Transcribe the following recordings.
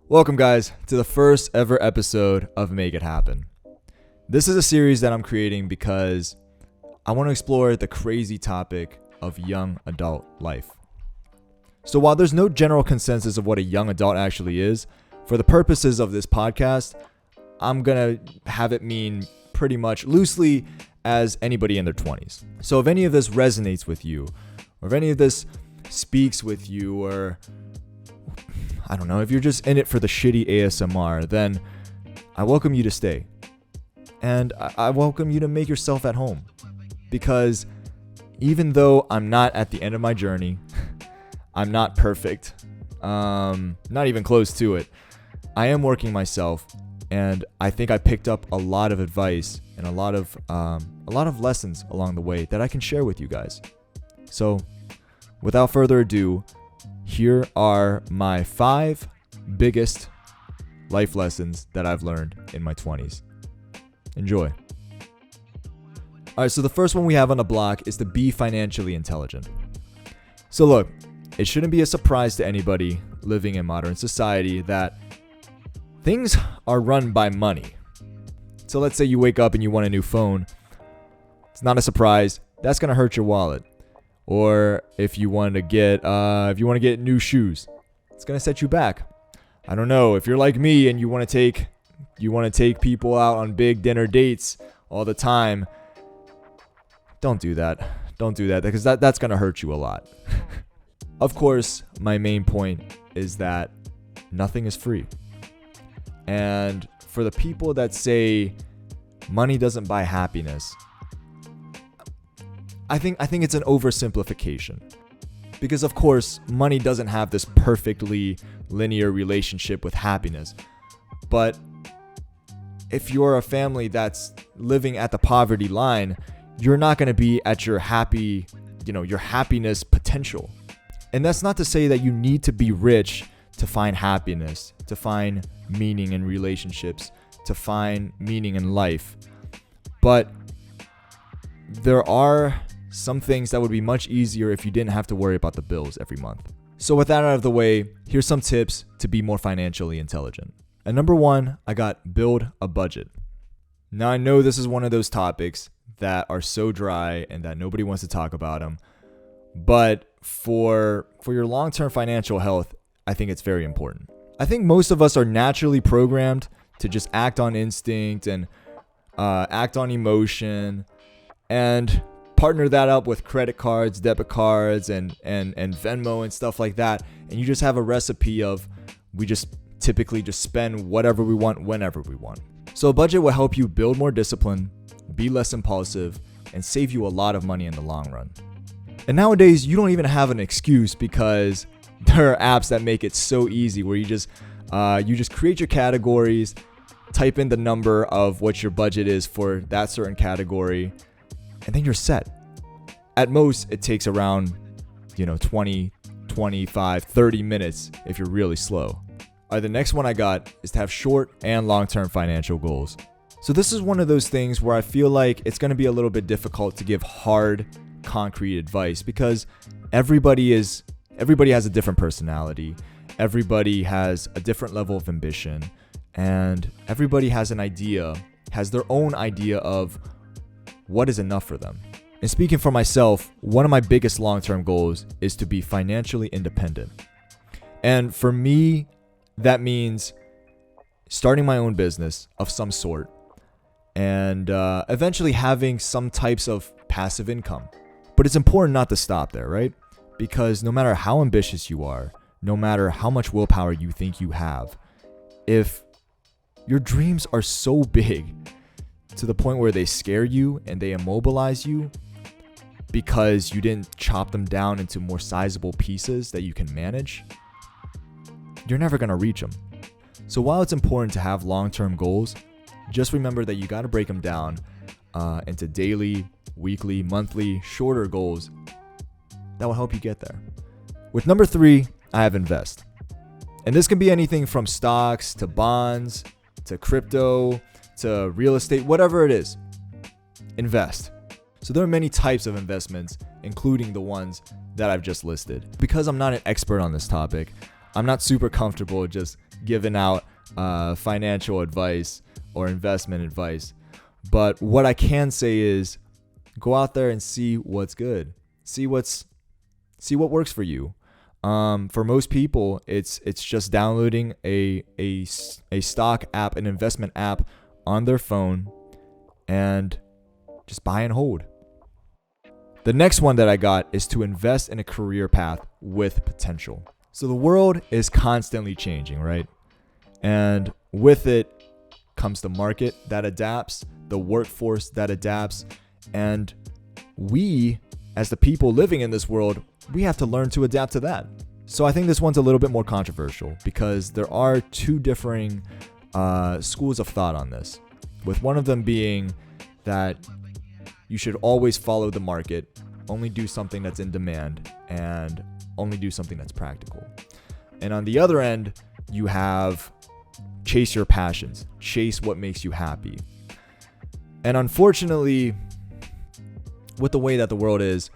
Welcome, guys, to the first ever episode of Make It Happen. This is a series that I'm creating because I want to explore the crazy topic of young adult life. So while there's no general consensus of what a young adult actually is, for the purposes of this podcast, I'm going to have it mean pretty much loosely as anybody in their 20s. So if any of this resonates with you, or if any of this speaks with you, or I don't know, if you're just in it for the shitty ASMR, then I welcome you to stay. And I welcome you to make yourself at home. Because even though I'm not at the end of my journey, I'm not perfect, not even close to it, I am working myself, and I think I picked up a lot of advice and a lot of lessons along the way that I can share with you guys. So, without further ado, here are my 5 biggest life lessons that I've learned in my 20s. Enjoy. Alright, so the first one we have on the block is to be financially intelligent. So look, it shouldn't be a surprise to anybody living in modern society that things are run by money. So let's say you wake up and you want a new phone. It's not a surprise. That's going to hurt your wallet. Or if you want to get new shoes, it's going to set you back. I don't know, if you're like me and you want to take people out on big dinner dates all the time, don't do that. Don't do that, because that's going to hurt you a lot. Of course, my main point is that nothing is free. And for the people that say money doesn't buy happiness, I think it's an oversimplification. Because of course, money doesn't have this perfectly linear relationship with happiness. But if you're a family that's living at the poverty line, you're not going to be at your happiness potential. And that's not to say that you need to be rich to find happiness, to find meaning in relationships, to find meaning in life. But there are some things that would be much easier if you didn't have to worry about the bills every month. So with that out of the way, here's some tips to be more financially intelligent. And number 1, I got build a budget. Now I know this is one of those topics that are so dry and that nobody wants to talk about them. But for your long-term financial health, I think it's very important. I think most of us are naturally programmed to just act on instinct and act on emotion, and partner that up with credit cards, debit cards, and Venmo and stuff like that. And you just have a recipe of, we just typically just spend whatever we want, whenever we want. So a budget will help you build more discipline, be less impulsive, and save you a lot of money in the long run. And nowadays, you don't even have an excuse, because there are apps that make it so easy where you just create your categories, type in the number of what your budget is for that certain category, and then you're set. At most, it takes around 20, 25, 30 minutes if you're really slow. All right, the next one I got is to have short and long-term financial goals. So this is one of those things where I feel like it's going to be a little bit difficult to give hard, concrete advice, because everybody has a different personality. Everybody has a different level of ambition, and everybody has their own idea of what is enough for them. And speaking for myself, one of my biggest long-term goals is to be financially independent. And for me, that means starting my own business of some sort, and eventually having some types of passive income. But it's important not to stop there, right? Because no matter how ambitious you are, no matter how much willpower you think you have, if your dreams are so big to the point where they scare you and they immobilize you because you didn't chop them down into more sizable pieces that you can manage, you're never going to reach them. So while it's important to have long-term goals, just remember that you got to break them down into daily, weekly, monthly, shorter goals that will help you get there. With number 3, I have invest. And this can be anything from stocks to bonds to crypto to real estate, whatever it is. Invest. So there are many types of investments, including the ones that I've just listed. Because I'm not an expert on this topic, I'm not super comfortable just giving out financial advice or investment advice. But what I can say is go out there and see what's good. See what works for you. For most people, it's just downloading a stock app, an investment app on their phone, and just buy and hold. The next one that I got is to invest in a career path with potential. So the world is constantly changing, right? And with it comes the market that adapts, the workforce that adapts, and we, as the people living in this world, we have to learn to adapt to that. So I think this one's a little bit more controversial because there are two differing schools of thought on this, with one of them being that you should always follow the market, only do something that's in demand, and only do something that's practical. And on the other end, you have chase your passions, chase what makes you happy. And unfortunately, with the way that the world is,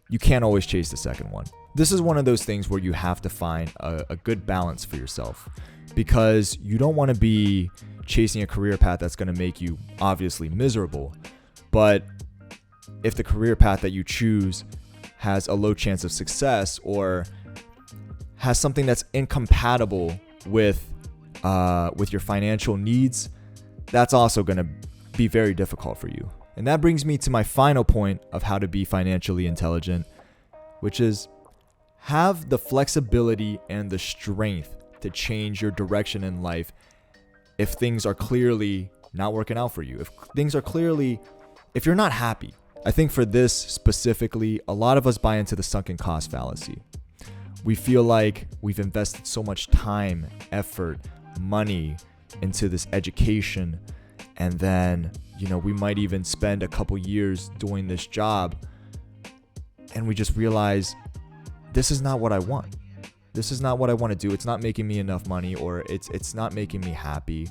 you can't always chase the second one. This is one of those things where you have to find a good balance for yourself, because you don't want to be chasing a career path that's going to make you obviously miserable. But if the career path that you choose has a low chance of success or has something that's incompatible with your financial needs, that's also going to be very difficult for you. And that brings me to my final point of how to be financially intelligent, which is have the flexibility and the strength to change your direction in life if things are clearly not working out for you. If you're not happy. I think for this specifically, a lot of us buy into the sunken cost fallacy. We feel like we've invested so much time, effort, money into this education, and then, we might even spend a couple years doing this job, and we just realize this is not what I want. This is not what I want to do. It's not making me enough money, or it's not making me happy.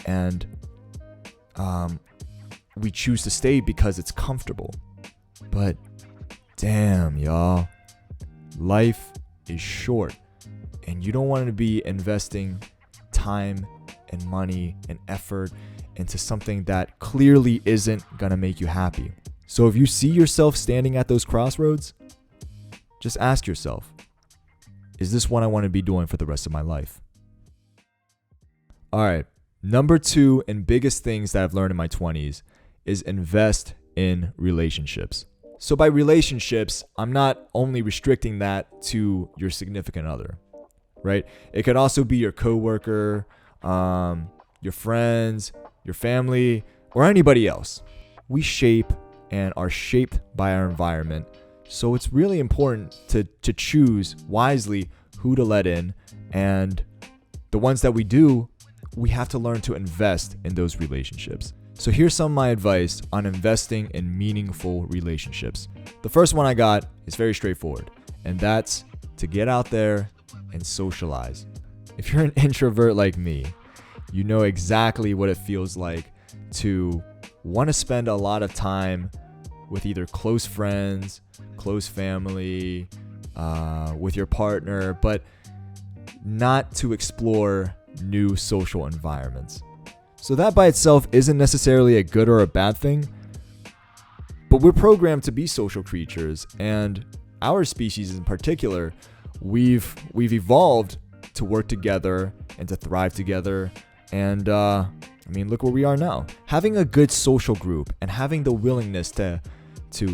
And we choose to stay because it's comfortable. But damn, y'all, life is short, and you don't want to be investing time and money and effort into something that clearly isn't gonna make you happy. So if you see yourself standing at those crossroads, just ask yourself, is this what I want to be doing for the rest of my life? All right, number 2 and biggest things that I've learned in my 20s is invest in relationships. So by relationships, I'm not only restricting that to your significant other, right? It could also be your coworker, your friends, your family, or anybody else. We shape and are shaped by our environment. So it's really important to choose wisely who to let in, and the ones that we do, we have to learn to invest in those relationships. So here's some of my advice on investing in meaningful relationships. The first one I got is very straightforward, and that's to get out there and socialize. If you're an introvert like me, you know exactly what it feels like to want to spend a lot of time with either close friends, close family, with your partner, but not to explore new social environments. So that by itself isn't necessarily a good or a bad thing, but we're programmed to be social creatures, and our species in particular, we've evolved to work together and to thrive together. And look where we are now. Having a good social group and having the willingness to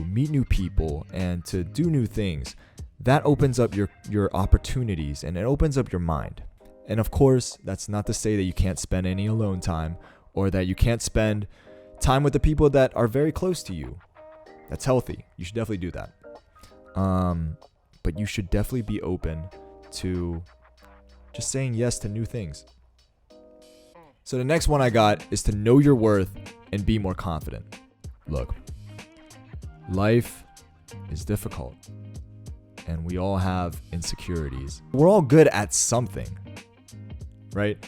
meet new people and to do new things, that opens up your opportunities and it opens up your mind. And of course, that's not to say that you can't spend any alone time or that you can't spend time with the people that are very close to you. That's healthy. You should definitely do that. But you should definitely be open to just saying yes to new things. So the next one I got is to know your worth and be more confident. Look, life is difficult and we all have insecurities. We're all good at something, right?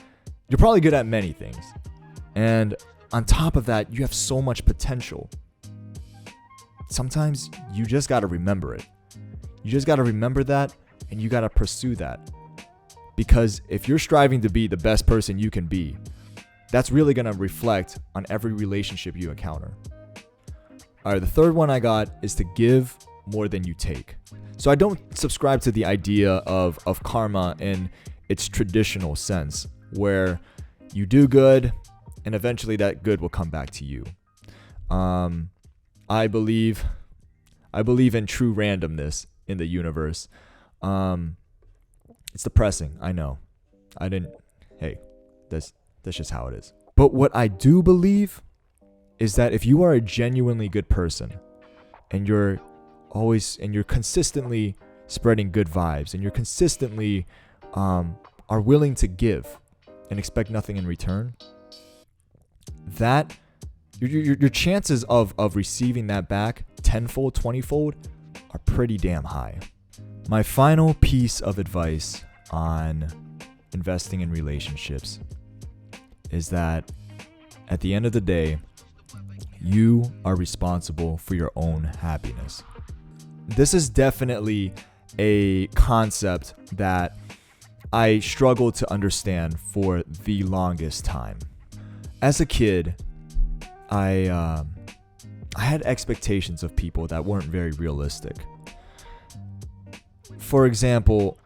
You're probably good at many things. And on top of that, you have so much potential. Sometimes you just got to remember it. You just got to remember that, and you got to pursue that. Because if you're striving to be the best person you can be, that's really going to reflect on every relationship you encounter. All right, the third one I got is to give more than you take. So I don't subscribe to the idea of karma in its traditional sense, where you do good and eventually that good will come back to you. I believe in true randomness in the universe. It's depressing, I know. That's just how it is. But what I do believe is that if you are a genuinely good person and you're consistently spreading good vibes and you're consistently are willing to give and expect nothing in return, that your chances of receiving that back tenfold, 20-fold are pretty damn high. My final piece of advice on investing in relationships is that at the end of the day, you are responsible for your own happiness. This is definitely a concept that I struggled to understand for the longest time. As a kid, I had expectations of people that weren't very realistic. For example,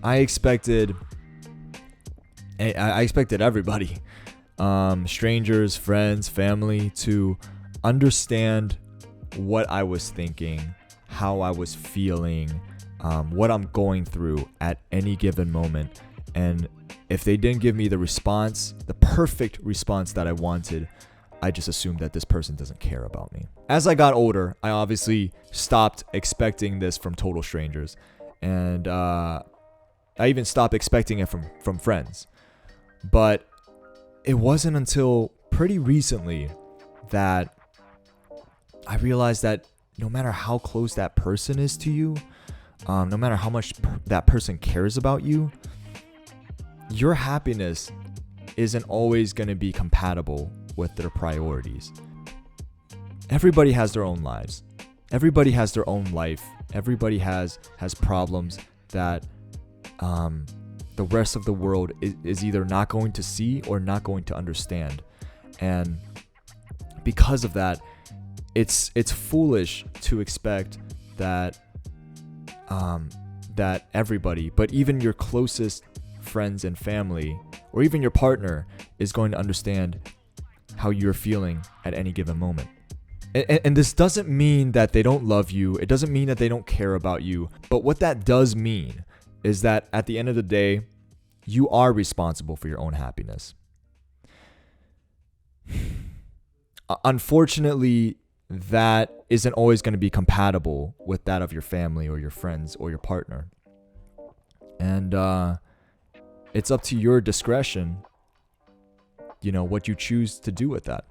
I expected everybody, strangers, friends, family, to understand what I was thinking, how I was feeling, what I'm going through at any given moment. And if they didn't give me the perfect response that I wanted, I just assumed that this person doesn't care about me. As I got older, I obviously stopped expecting this from total strangers. And I even stopped expecting it from friends. But it wasn't until pretty recently that I realized that no matter how close that person is to you, no matter how much that person cares about you, your happiness isn't always going to be compatible with their priorities. Everybody has their own lives. Everybody has their own life. Everybody has problems that the rest of the world is either not going to see or not going to understand. And because of that, it's foolish to expect that that everybody, but even your closest friends and family, or even your partner, is going to understand how you're feeling at any given moment. And this doesn't mean that they don't love you. It doesn't mean that they don't care about you. But what that does mean is that at the end of the day, you are responsible for your own happiness. Unfortunately, that isn't always going to be compatible with that of your family or your friends or your partner. And it's up to your discretion, what you choose to do with that.